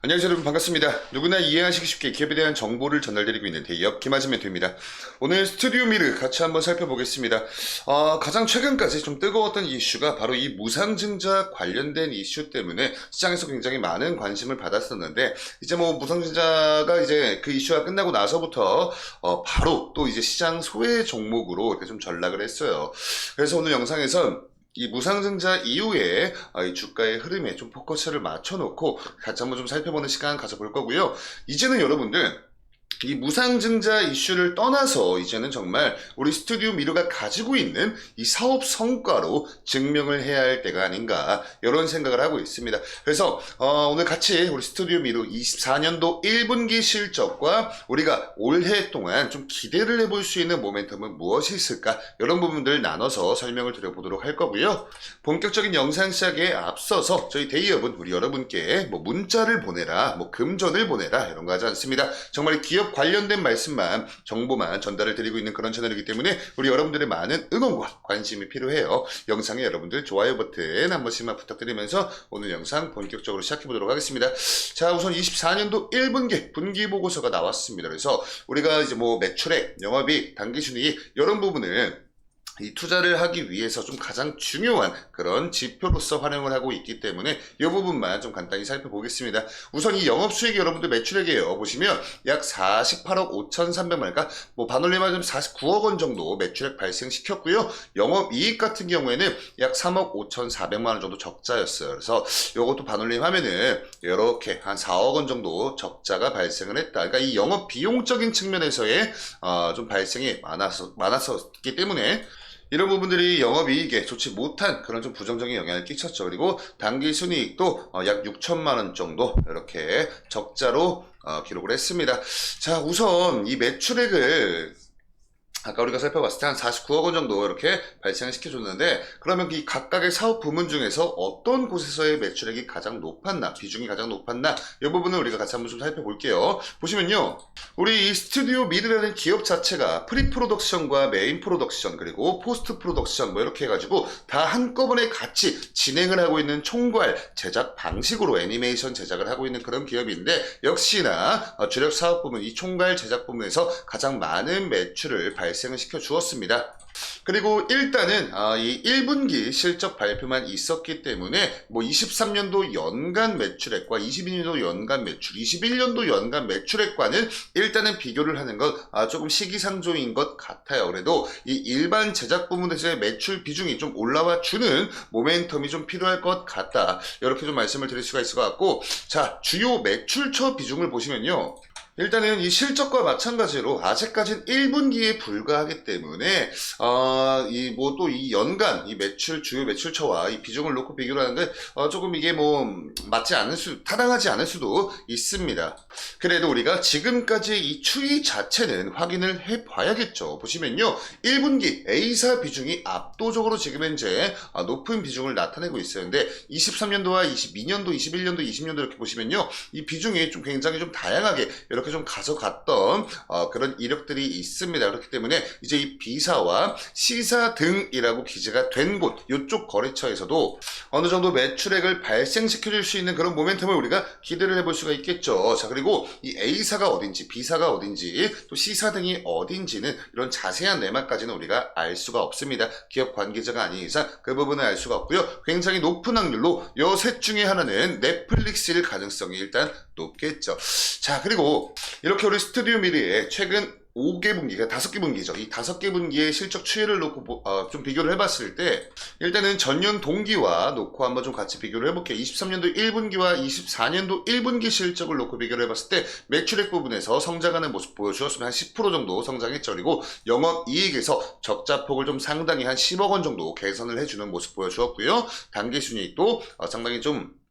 안녕하세요 여러분, 반갑습니다. 누구나 이해하시기 쉽게 기업에 대한 정보를 전달드리고 있는 대기업 김하진 멘토입니다. 오늘 스튜디오 미르 같이 한번 살펴보겠습니다. 가장 최근까지 좀 뜨거웠던 이슈가 바로 이 무상증자 관련된 이슈 때문에 시장에서 굉장히 많은 관심을 받았었는데, 이제 뭐 무상증자가 이제 그 이슈가 끝나고 나서부터 바로 또 이제 시장 소외 종목으로 이렇게 좀 전락을 했어요. 그래서 오늘 영상에선 이 무상증자 이후에 이 주가의 흐름에 좀 포커스를 맞춰놓고 같이 한번 좀 살펴보는 시간 가져볼 거고요. 이제는 여러분들 이 무상증자 이슈를 떠나서 이제는 정말 우리 스튜디오 미르가 가지고 있는 이 사업 성과로 증명을 해야 할 때가 아닌가, 이런 생각을 하고 있습니다. 그래서 오늘 같이 우리 스튜디오 미르 24년도 1분기 실적과 우리가 올해 동안 좀 기대를 해볼 수 있는 모멘텀은 무엇이 있을까, 이런 부분들 나눠서 설명을 드려보도록 할 거고요. 본격적인 영상 시작에 앞서서 저희 대기업은 우리 여러분께 뭐 문자를 보내라, 뭐 금전을 보내라, 이런 거 하지 않습니다. 정말 기업 관련된 말씀만, 정보만 전달을 드리고 있는 그런 채널이기 때문에 우리 여러분들의 많은 응원과 관심이 필요해요. 영상에 여러분들 좋아요 버튼 한 번씩만 부탁드리면서 오늘 영상 본격적으로 시작해 보도록 하겠습니다. 자, 우선 24년도 1분기 분기 보고서가 나왔습니다. 그래서 우리가 이제 뭐 매출액, 영업이익, 당기순이익 이런 부분을 이 투자를 하기 위해서 좀 가장 중요한 그런 지표로서 활용을 하고 있기 때문에 이 부분만 좀 간단히 살펴보겠습니다. 우선 이 영업수익이 여러분들 매출액이에요. 보시면 약 48억 5,300만 원, 그러니까 뭐 반올림하자면 49억 원 정도 매출액 발생시켰고요. 영업이익 같은 경우에는 약 3억 5,400만 원 정도 적자였어요. 그래서 이것도 반올림하면은 이렇게 한 4억 원 정도 적자가 발생을 했다. 그러니까 이 영업 비용적인 측면에서의 좀 발생이 많았었기 때문에 이런 부분들이 영업이익에 좋지 못한 그런 좀 부정적인 영향을 끼쳤죠. 그리고 당기순이익도 약 6천만 원 정도 이렇게 적자로 기록을 했습니다. 자, 우선 이 매출액을 아까 우리가 살펴봤을 때 한 49억 원 정도 이렇게 발생을 시켜줬는데, 그러면 이 각각의 사업 부문 중에서 어떤 곳에서의 매출액이 가장 높았나, 비중이 가장 높았나, 이 부분을 우리가 같이 한번 좀 살펴볼게요. 보시면요, 우리 이 스튜디오 미르라는 기업 자체가 프리 프로덕션과 메인 프로덕션 그리고 포스트 프로덕션 뭐 이렇게 해가지고 다 한꺼번에 같이 진행을 하고 있는 총괄 제작 방식으로 애니메이션 제작을 하고 있는 그런 기업인데, 역시나 주력 사업 부문, 이 총괄 제작 부문에서 가장 많은 매출을 발생을 시켜 주었습니다. 그리고 일단은 이 1분기 실적 발표만 있었기 때문에 뭐 23년도 연간 매출액과 22년도 연간 매출, 21년도 연간 매출액과는 일단은 비교를 하는 것 조금 시기상조인 것 같아요. 그래도 이 일반 제작 부문에서의 매출 비중이 좀 올라와 주는 모멘텀이 좀 필요할 것 같다, 이렇게 좀 말씀을 드릴 수가 있을 것 같고, 자, 주요 매출처 비중을 보시면요, 일단은 이 실적과 마찬가지로 아직까지는 1분기에 불과하기 때문에 이 뭐 또 이 연간 이 매출, 주요 매출처와 이 비중을 놓고 비교를 하는데 조금 이게 뭐 타당하지 않을 수도 있습니다. 그래도 우리가 지금까지 이 추이 자체는 확인을 해 봐야겠죠. 보시면요, 1분기 A사 비중이 압도적으로 지금 현재 높은 비중을 나타내고 있었는데, 23년도와 22년도, 21년도, 20년도 이렇게 보시면요, 이 비중이 좀 굉장히 좀 다양하게 이렇게 좀 가져갔던 그런 이력들이 있습니다. 그렇기 때문에 이제 이 B사와 C사 등이라고 기재가 된 곳, 이쪽 거래처에서도 어느 정도 매출액을 발생시켜줄 수 있는 그런 모멘텀을 우리가 기대를 해볼 수가 있겠죠. 자, 그리고 이 A사가 어딘지, B사가 어딘지, 또 C사 등이 어딘지는 이런 자세한 내막까지는 우리가 알 수가 없습니다. 기업 관계자가 아닌 이상 그 부분을 알 수가 없고요. 굉장히 높은 확률로 요 셋 중에 하나는 넷플릭스일 가능성이 일단 높겠죠. 자, 그리고 이렇게 우리 스튜디오 미르의 최근 5개 분기가 5개 분기죠. 이 5개 분기의 실적 추이를 놓고 좀 비교를 해봤을 때, 일단은 전년 동기와 놓고 한번 좀 같이 비교를 해볼게요. 23년도 1분기와 24년도 1분기 실적을 놓고 비교를 해봤을 때 매출액 부분에서 성장하는 모습 보여주었으면 한 10% 정도 성장했죠. 그리고 영업이익에서 적자폭을 좀 상당히 한 10억 원 정도 개선을 해주는 모습 보여주었고요. 당기순이익도 상당히 좀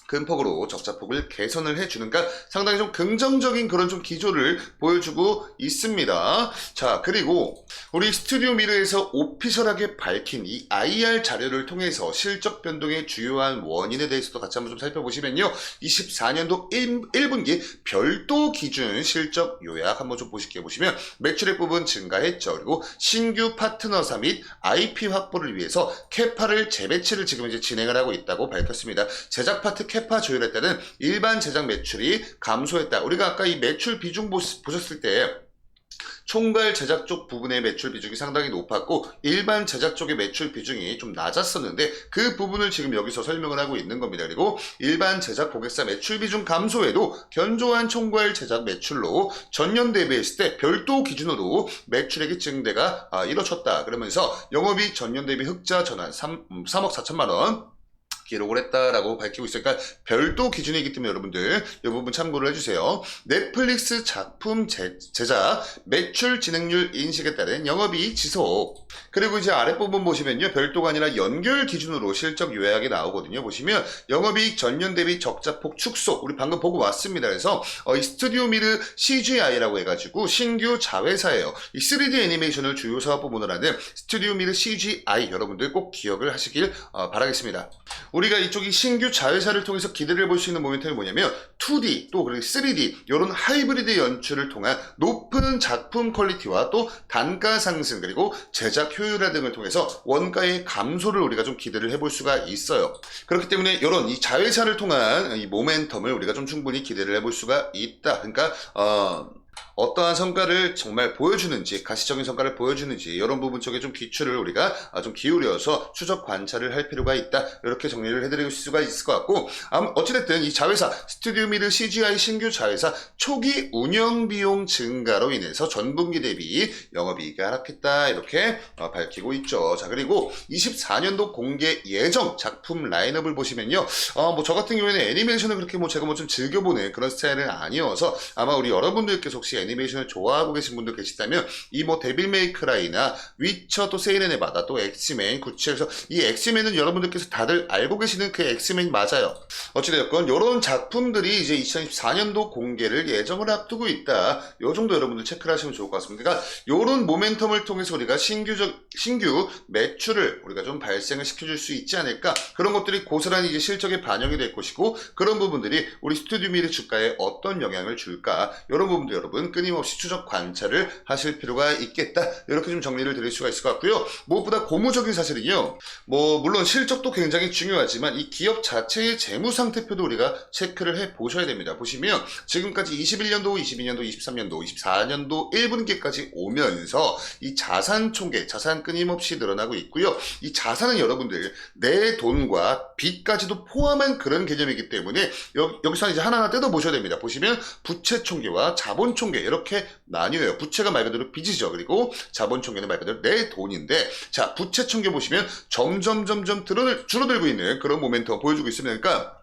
큰 폭으로 적자폭을 개선을 해주는가, 상당히 좀 긍정적인 그런 좀 기조를 보여주고 있습니다. 자, 그리고 우리 스튜디오 미르에서 오피셜하게 밝힌 이 IR 자료를 통해서 실적 변동의 주요한 원인에 대해서도 같이 한번 좀 살펴보시면요, 24년도 1분기 별도 기준 실적 요약 한번 좀 보실게요. 보시면 매출액 부분 증가했죠. 그리고 신규 파트너사 및 IP 확보를 위해서 캐파를 재배치를 지금 이제 진행을 하고 있다고 밝혔습니다. 제작 파트 캐파 조율에 따른 일반 제작 매출이 감소했다. 우리가 아까 이 매출 비중 보셨을 때 총괄 제작 쪽 부분의 매출 비중이 상당히 높았고 일반 제작 쪽의 매출 비중이 좀 낮았었는데 그 부분을 지금 여기서 설명을 하고 있는 겁니다. 그리고 일반 제작 고객사 매출 비중 감소에도 견조한 총괄 제작 매출로 전년 대비했을 때 별도 기준으로 매출액의 증대가 이뤄졌다. 그러면서 영업이익 전년 대비 흑자 전환 3억 4천만 원 기록을 했다라고 밝히고 있으니까 별도 기준이기 때문에 여러분들 이 부분 참고를 해주세요. 넷플릭스 작품 제작 매출 진행률 인식에 따른 영업이익 지속. 그리고 이제 아랫부분 보시면요, 별도가 아니라 연결 기준으로 실적 요약이 나오거든요. 보시면 영업이익 전년 대비 적자폭 축소, 우리 방금 보고 왔습니다. 그래서 이 스튜디오 미르 CGI라고 해가지고 신규 자회사예요. 이 3D 애니메이션을 주요 사업 부문으로 하는 스튜디오 미르 CGI 여러분들 꼭 기억을 하시길 바라겠습니다. 우리가 이쪽이 신규 자회사를 통해서 기대를 볼 수 있는 모멘텀이 뭐냐면 2D 또 그리고 3D 이런 하이브리드 연출을 통한 높은 작품 퀄리티와 또 단가 상승 그리고 제작 효율화 등을 통해서 원가의 감소를 우리가 좀 기대를 해볼 수가 있어요. 그렇기 때문에 이런 이 자회사를 통한 이 모멘텀을 우리가 좀 충분히 기대를 해볼 수가 있다. 그러니까 어떠한 성과를 정말 보여주는지, 가시적인 성과를 보여주는지 이런 부분 쪽에 좀 기초를 우리가 좀 기울여서 추적 관찰을 할 필요가 있다. 이렇게 정리를 해드릴 수가 있을 것 같고, 어찌됐든 이 자회사 스튜디오 미르 CGI 신규 자회사 초기 운영 비용 증가로 인해서 전분기 대비 영업이익이 하락했다. 이렇게 밝히고 있죠. 자, 그리고 24년도 공개 예정 작품 라인업을 보시면요, 뭐 저 같은 경우에는 애니메이션을 그렇게 뭐 제가 뭐 좀 즐겨보는 그런 스타일은 아니어서 아마 우리 여러분들께서 혹시 애니메이션을 좋아하고 계신 분들 계시다면 이 뭐 데빌 메이크라이나 위쳐 또 세이렌의 바다 또 엑스맨 구치에서 이 엑스맨은 여러분들께서 다들 알고 계시는 그 엑스맨이 맞아요. 어찌되었건 이런 작품들이 이제 2024년도 공개를 예정을 앞두고 있다. 요 정도 여러분들 체크를 하시면 좋을 것 같습니다. 그러니까 요런 모멘텀을 통해서 우리가 신규 매출을 우리가 좀 발생을 시켜줄 수 있지 않을까. 그런 것들이 고스란히 이제 실적에 반영이 될 것이고 그런 부분들이 우리 스튜디오 미르 주가에 어떤 영향을 줄까. 이런 부분도 여러분 끊임없이 추적 관찰을 하실 필요가 있겠다. 이렇게 좀 정리를 드릴 수가 있을 것 같고요. 무엇보다 고무적인 사실은요, 뭐 물론 실적도 굉장히 중요하지만 이 기업 자체의 재무 상태표도 우리가 체크를 해 보셔야 됩니다. 보시면 지금까지 21년도, 22년도, 23년도, 24년도 1분기까지 오면서 이 자산 총계, 자산 끊임없이 늘어나고 있고요. 이 자산은 여러분들 내 돈과 빚까지도 포함한 그런 개념이기 때문에 여기서 이제 하나하나 뜯어 보셔야 됩니다. 보시면 부채 총계와 자본 총계 이렇게 나뉘어요. 부채가 말 그대로 빚이죠. 그리고 자본 총계는 말 그대로 내 돈인데, 자, 부채 총계 보시면 점점 줄어들고 있는 그런 모멘텀 보여주고 있습니다. 그러니까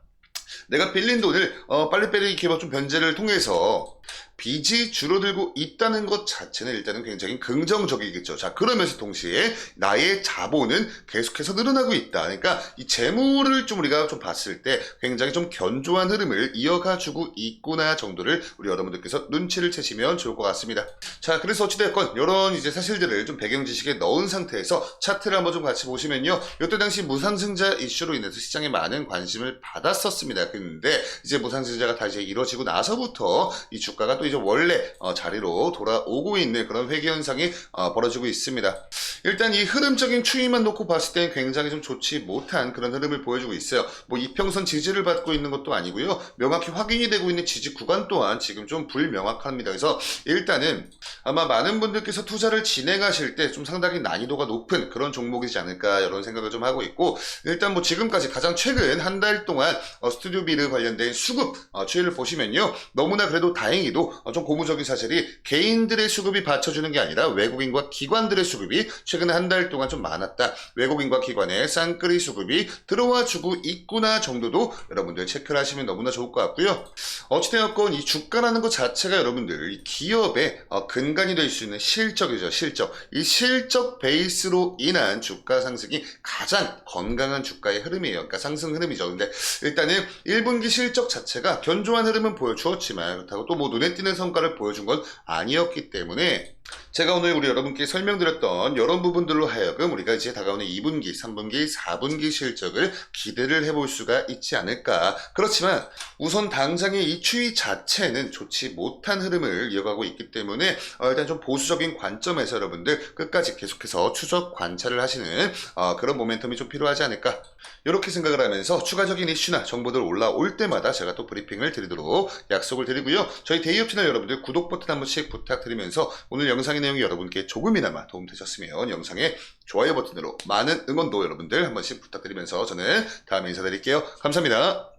내가 빌린 돈을 빨리빨리 이렇게 좀 변제를 통해서 빚이 줄어들고 있다는 것 자체는 일단은 굉장히 긍정적이겠죠. 자, 그러면서 동시에 나의 자본은 계속해서 늘어나고 있다. 그러니까 이 재물을 좀 우리가 좀 봤을 때 굉장히 좀 견조한 흐름을 이어가주고 있구나 정도를 우리 여러분들께서 눈치를 채시면 좋을 것 같습니다. 자, 그래서 어찌됐건 이런 이제 사실들을 좀 배경 지식에 넣은 상태에서 차트를 한번 좀 같이 보시면요, 이때 당시 무상증자 이슈로 인해서 시장에 많은 관심을 받았었습니다. 근데 이제 무상증자가 다시 이루어지고 나서부터 이 주가가 또 이제 원래 자리로 돌아오고 있는 그런 회귀 현상이 벌어지고 있습니다. 일단 이 흐름적인 추이만 놓고 봤을 때 굉장히 좀 좋지 못한 그런 흐름을 보여주고 있어요. 뭐 이평선 지지를 받고 있는 것도 아니고요. 명확히 확인이 되고 있는 지지 구간 또한 지금 좀 불명확합니다. 그래서 일단은 아마 많은 분들께서 투자를 진행하실 때 좀 상당히 난이도가 높은 그런 종목이지 않을까 이런 생각을 좀 하고 있고, 일단 뭐 지금까지 가장 최근 한 달 동안 스튜디오 미르 관련된 수급 추이를 보시면요, 너무나 그래도 다행히도 좀 고무적인 사실이 개인들의 수급이 받쳐주는 게 아니라 외국인과 기관들의 수급이 최근 한 달 동안 좀 많았다. 외국인과 기관의 쌍끌이 수급이 들어와 주고 있구나 정도도 여러분들 체크를 하시면 너무나 좋을 것 같고요. 어찌되었건 이 주가라는 것 자체가 여러분들 이 기업의 근간이 될 수 있는 실적이죠. 실적. 이 실적 베이스로 인한 주가 상승이 가장 건강한 주가의 흐름이에요. 그러니까 상승 흐름이죠. 근데 일단은 1분기 실적 자체가 견조한 흐름은 보여주었지만 그렇다고 또 뭐 눈에 띄는 성과를 보여준 건 아니었기 때문에 제가 오늘 우리 여러분께 설명드렸던 이런 부분들로 하여금 우리가 이제 다가오는 2분기, 3분기, 4분기 실적을 기대를 해볼 수가 있지 않을까. 그렇지만 우선 당장의 이 추이 자체는 좋지 못한 흐름을 이어가고 있기 때문에 일단 좀 보수적인 관점에서 여러분들 끝까지 계속해서 추적 관찰을 하시는 그런 모멘텀이 좀 필요하지 않을까. 이렇게 생각을 하면서 추가적인 이슈나 정보들 올라올 때마다 제가 또 브리핑을 드리도록 약속을 드리고요. 저희 데이업 채널 여러분들 구독 버튼 한 번씩 부탁드리면서 오늘 영상의 내용이 여러분께 조금이나마 도움되셨으면 영상에 좋아요 버튼으로 많은 응원도 여러분들 한 번씩 부탁드리면서 저는 다음에 인사드릴게요. 감사합니다.